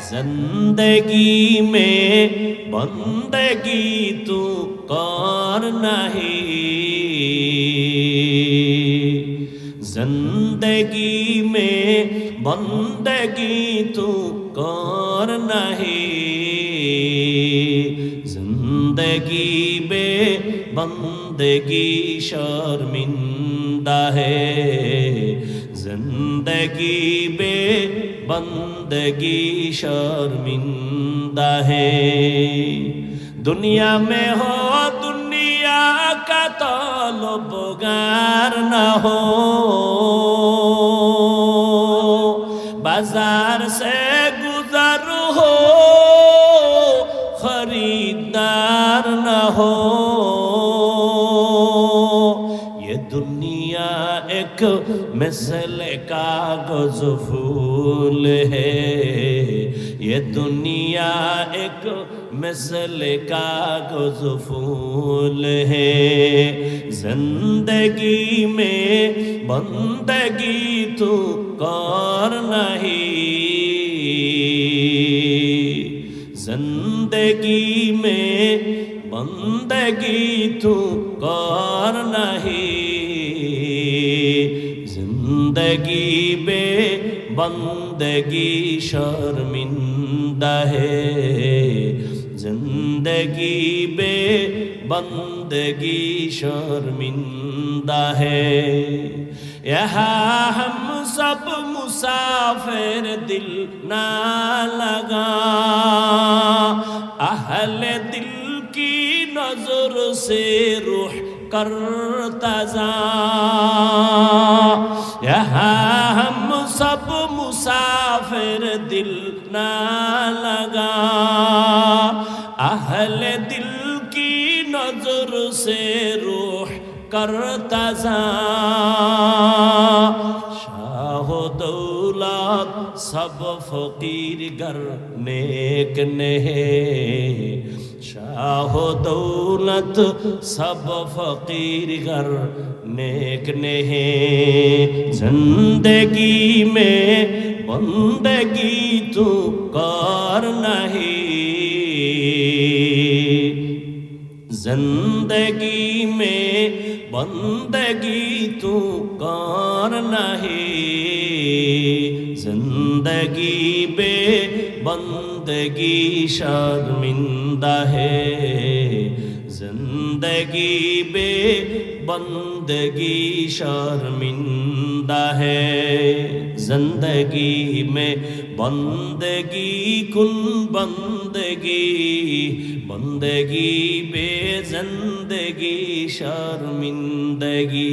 زندگی میں بندگی تو کار نہیں، زندگی میں بندگی تو کار نہیں، زندگی بے بندگی شرمندہ ہے، زندگی بے بندگی شرمندہ ہے۔ دنیا میں ہو دنیا کا طلبگار نہ ہو، بازار سے گزر ہو خریدار نہ ہو۔ یہ دنیا ایک مثل کاغذ پھول ہے، یہ دنیا ایک مثل کاغذ پھول ہے، زندگی میں بندگی تو کار نہیں، زندگی میں بندگی تو کار نہیں، زندگی بے بندگی شرمندہ ہے، زندگی بے بندگی شرمندہ ہے۔ یہاں ہم سب مسافر دل نہ لگا، اہل دل کی نظر سے روح کرتا جاں، یہاں ہم سب مسافر دل نہ لگا، اہل دل کی نظر سے روح کرتا جاں۔ شاہ و دولت سب فقیر گر نیک نہیں، شاہ و دولت سب فقیر گر نیک نہیں، زندگی میں بندگی تو کار نہیں، زندگی میں بندگی تو کار نہیں، زندگی بے بندگی شرمندہ ہے، زندگی بے بندگی شرمندہ ہے۔ زندگی میں بندگی کن بندگی، بندگی بے زندگی شرمندگی۔